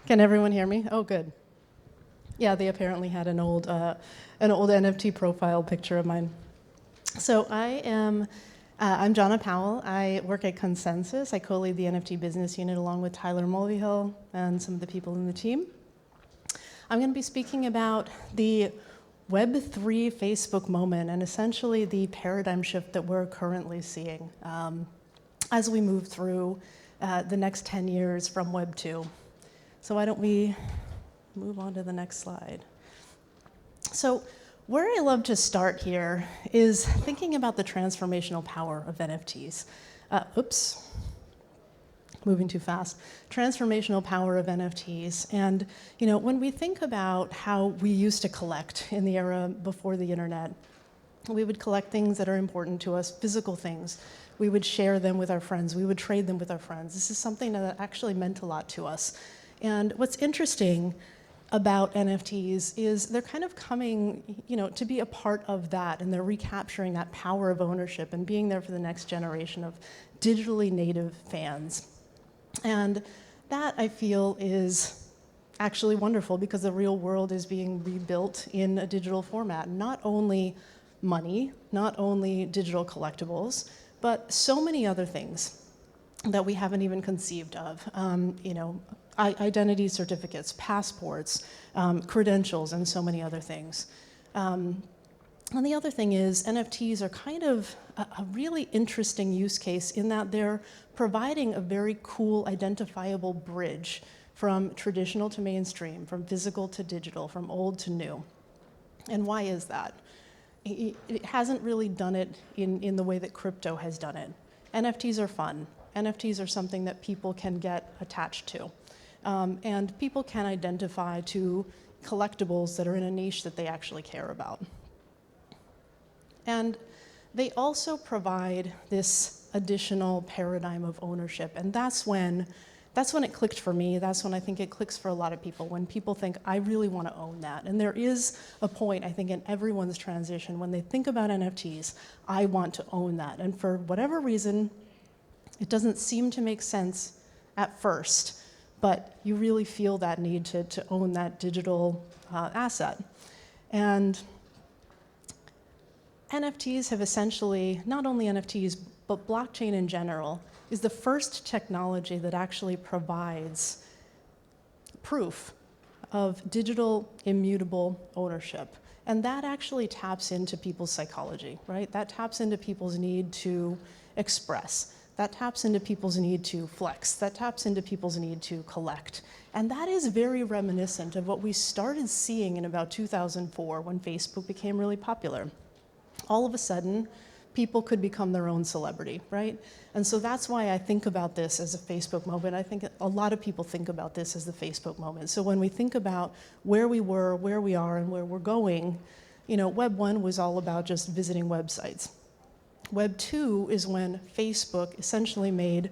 Can everyone hear me? Oh, good. Yeah, they apparently had an old NFT profile picture of mine. So I'm Johnna Powell. I work at Consensus. I co-lead the NFT business unit along with Tyler Mulvihill and some of the people in the team. I'm going to be speaking about the Web3 Facebook moment and essentially the paradigm shift that we're currently seeing as we move through the next 10 years from Web 2. So why don't we move on to the next slide. So where I love to start here is thinking about the transformational power of NFTs. Moving too fast. Transformational power of NFTs. And when we think about how we used to collect in the era before the internet, we would collect things that are important to us, physical things. We would share them with our friends. We would trade them with our friends. This is something that actually meant a lot to us. And what's interesting about NFTs is they're kind of coming, to be a part of that, and they're recapturing that power of ownership and being there for the next generation of digitally native fans. And that, I feel, is actually wonderful because the real world is being rebuilt in a digital format. Not only money, not only digital collectibles, but so many other things that we haven't even conceived of. Identity certificates, passports, credentials, and so many other things. And the other thing is NFTs are kind of a really interesting use case in that they're providing a very cool, identifiable bridge from traditional to mainstream, from physical to digital, from old to new. And why is that? It hasn't really done it in the way that crypto has done it. NFTs are fun. NFTs are something that people can get attached to. And people can identify to collectibles that are in a niche that they actually care about. And they also provide this additional paradigm of ownership. And that's when it clicked for me. That's when I think it clicks for a lot of people, when people think, I really want to own that. And there is a point, I think, in everyone's transition, when they think about NFTs, I want to own that. And for whatever reason, it doesn't seem to make sense at first, but you really feel that need to own that digital asset. And NFTs have essentially, not only NFTs, but blockchain in general, is the first technology that actually provides proof of digital immutable ownership. And that actually taps into people's psychology, right? That taps into people's need to express. That taps into people's need to flex. That taps into people's need to collect. And that is very reminiscent of what we started seeing in about 2004 when Facebook became really popular. All of a sudden, people could become their own celebrity, right? And so that's why I think about this as a Facebook moment. I think a lot of people think about this as the Facebook moment. So when we think about where we were, where we are, and where we're going, Web 1 was all about just visiting websites. Web 2 is when Facebook essentially made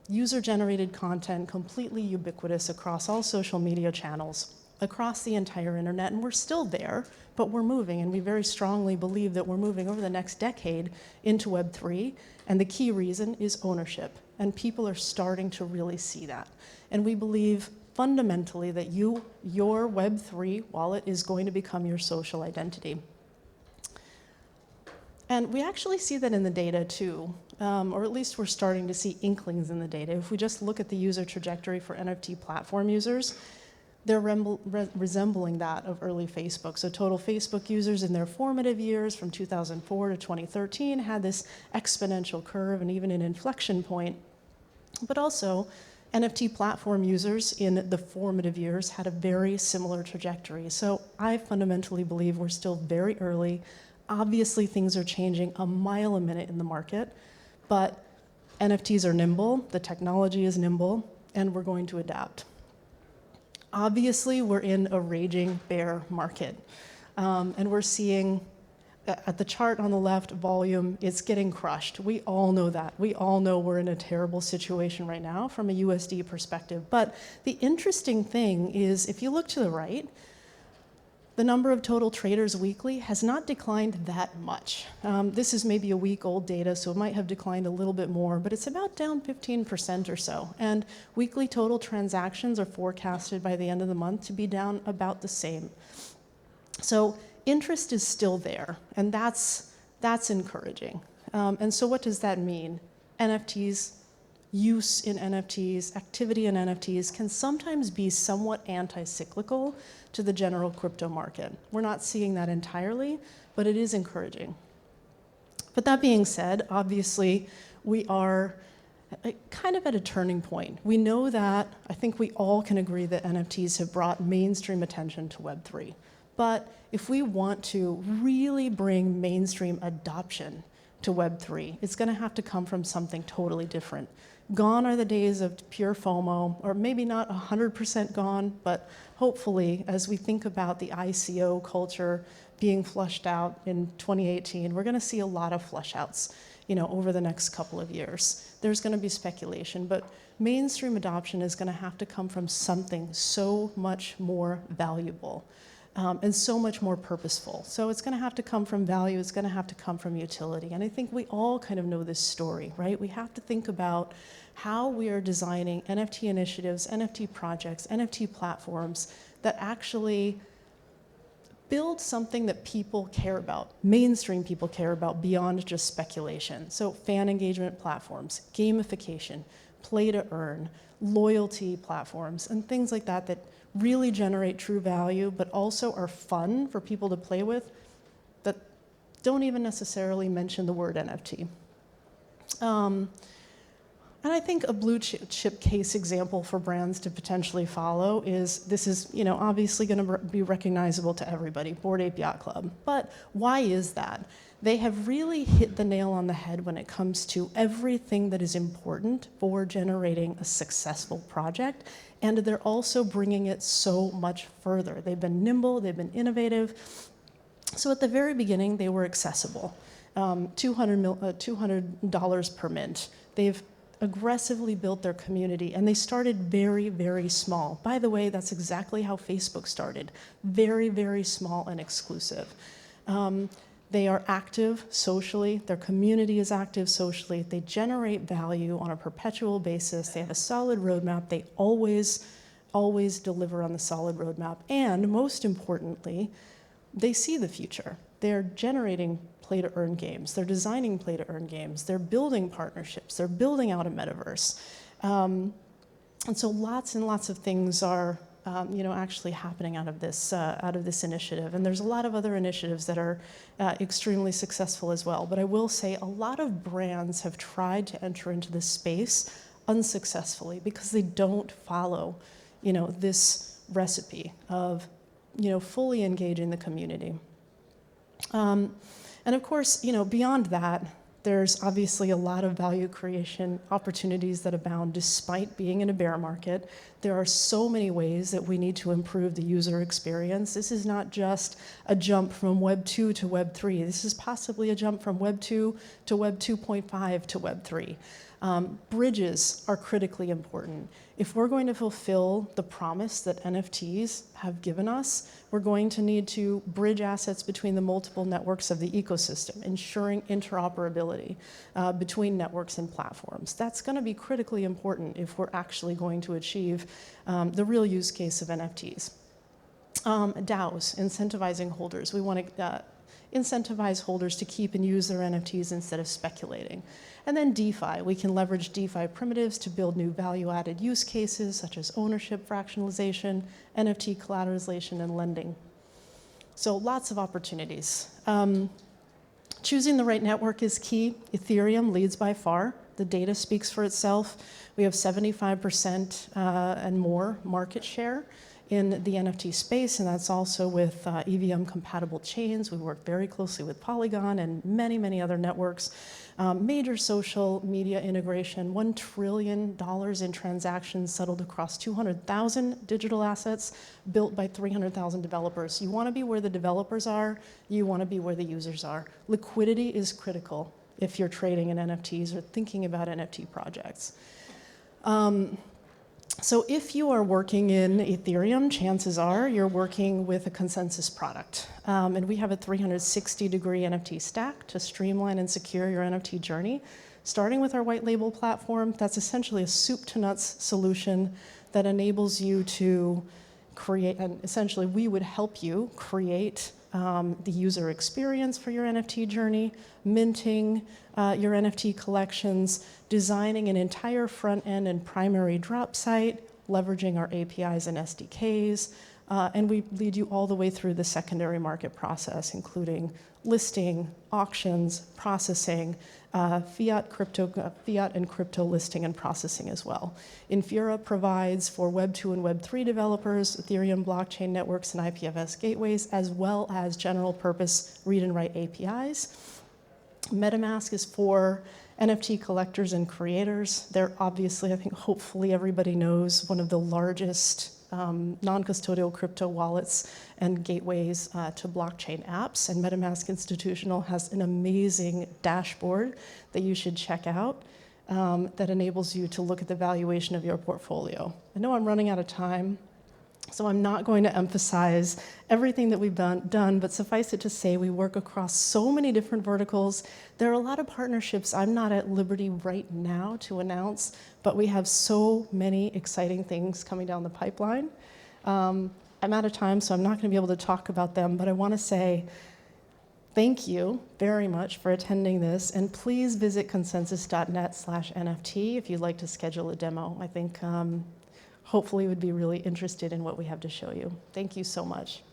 user-generated content completely ubiquitous across all social media channels, across the entire internet, and we're still there, but we're moving, and we very strongly believe that we're moving over the next decade into Web 3, and the key reason is ownership, and people are starting to really see that. And we believe fundamentally that your Web 3 wallet is going to become your social identity. And we actually see that in the data too, or at least we're starting to see inklings in the data. If we just look at the user trajectory for NFT platform users, they're resembling that of early Facebook. So total Facebook users in their formative years from 2004 to 2013 had this exponential curve and even an inflection point. But also, NFT platform users in the formative years had a very similar trajectory. So I fundamentally believe we're still very early. Obviously, things are changing a mile a minute in the market, but NFTs are nimble, the technology is nimble, and we're going to adapt. Obviously, we're in a raging bear market, and we're seeing at the chart on the left, volume, it's getting crushed. We all know that. We all know we're in a terrible situation right now from a USD perspective. But the interesting thing is, if you look to the right, The number of total traders weekly has not declined that much. This is maybe a week-old data, so it might have declined a little bit more, but it's about down 15% or so. And weekly total transactions are forecasted by the end of the month to be down about the same. So interest is still there, and that's encouraging. And so what does that mean? NFTs, use in NFTs, activity in NFTs can sometimes be somewhat anti-cyclical to the general crypto market. We're not seeing that entirely, but it is encouraging. But that being said, obviously, we are kind of at a turning point. We know that, I think we all can agree that NFTs have brought mainstream attention to Web3. But if we want to really bring mainstream adoption to Web3, it's going to have to come from something totally different. Gone are the days of pure FOMO, or maybe not 100% gone, but hopefully, as we think about the ICO culture being flushed out in 2018, we're going to see a lot of flush outs, over the next couple of years. There's going to be speculation, but mainstream adoption is going to have to come from something so much more valuable. And so much more purposeful. So it's going to have to come from value, it's going to have to come from utility. And I think we all kind of know this story, right? We have to think about how we are designing NFT initiatives, NFT projects, NFT platforms that actually build something that people care about, mainstream people care about beyond just speculation. So fan engagement platforms, gamification, play to earn, loyalty platforms, and things like that that really generate true value, but also are fun for people to play with, that don't even necessarily mention the word NFT. And I think a blue chip case example for brands to potentially follow is, this is obviously going to be recognizable to everybody, Bored Ape Yacht Club. But why is that? They have really hit the nail on the head when it comes to everything that is important for generating a successful project, and they're also bringing it so much further. They've been nimble, they've been innovative. So at the very beginning, they were accessible, $200 per mint. They've aggressively built their community, and they started very, very small. By the way, that's exactly how Facebook started, very, very small and exclusive. They are active socially, their community is active socially, they generate value on a perpetual basis, they have a solid roadmap, they always deliver on the solid roadmap, and most importantly, they see the future. They're generating play-to-earn games, they're designing play-to-earn games, they're building partnerships, they're building out a metaverse. And so lots and lots of things are actually happening out of this initiative. And there's a lot of other initiatives that are extremely successful as well. But I will say a lot of brands have tried to enter into this space unsuccessfully because they don't follow, this recipe of, fully engaging the community. And of course, beyond that, there's obviously a lot of value creation opportunities that abound despite being in a bear market. There are so many ways that we need to improve the user experience. This is not just a jump from Web 2 to Web 3. This is possibly a jump from Web 2 to Web 2.5 to Web 3. Bridges are critically important. If we're going to fulfill the promise that NFTs have given us, we're going to need to bridge assets between the multiple networks of the ecosystem, ensuring interoperability between networks and platforms. That's going to be critically important if we're actually going to achieve the real use case of NFTs. DAOs, incentivizing holders. We want to incentivize holders to keep and use their NFTs instead of speculating. And then DeFi, we can leverage DeFi primitives to build new value-added use cases such as ownership fractionalization, NFT collateralization, and lending. So lots of opportunities. Choosing the right network is key. Ethereum leads by far. The data speaks for itself. We have 75% and more market share in the NFT space, and that's also with EVM-compatible chains. We work very closely with Polygon and many, many other networks. Major social media integration, $1 trillion in transactions settled across 200,000 digital assets built by 300,000 developers. You want to be where the developers are, you want to be where the users are. Liquidity is critical if you're trading in NFTs or thinking about NFT projects. So if you are working in Ethereum, chances are you're working with a consensus product. And we have a 360-degree NFT stack to streamline and secure your NFT journey. Starting with our white label platform, that's essentially a soup to nuts solution that enables you to create, and essentially we would help you create the user experience for your NFT journey, minting your NFT collections, designing an entire front end and primary drop site, leveraging our APIs and SDKs, and we lead you all the way through the secondary market process, including listing, auctions, processing, fiat and crypto listing and processing as well. Infura provides for Web 2 and Web 3 developers, Ethereum blockchain networks and IPFS gateways, as well as general purpose read and write APIs. MetaMask is for NFT collectors and creators. They're obviously, I think, hopefully everybody knows, one of the largest non-custodial crypto wallets and gateways to blockchain apps. And MetaMask Institutional has an amazing dashboard that you should check out that enables you to look at the valuation of your portfolio. I know I'm running out of time, so I'm not going to emphasize everything that we've done, but suffice it to say, we work across so many different verticals. There are a lot of partnerships I'm not at liberty right now to announce, but we have so many exciting things coming down the pipeline. I'm out of time, so I'm not going to be able to talk about them, but I want to say thank you very much for attending this, and please visit consensus.net/NFT if you'd like to schedule a demo. I think hopefully would be really interested in what we have to show you. Thank you so much.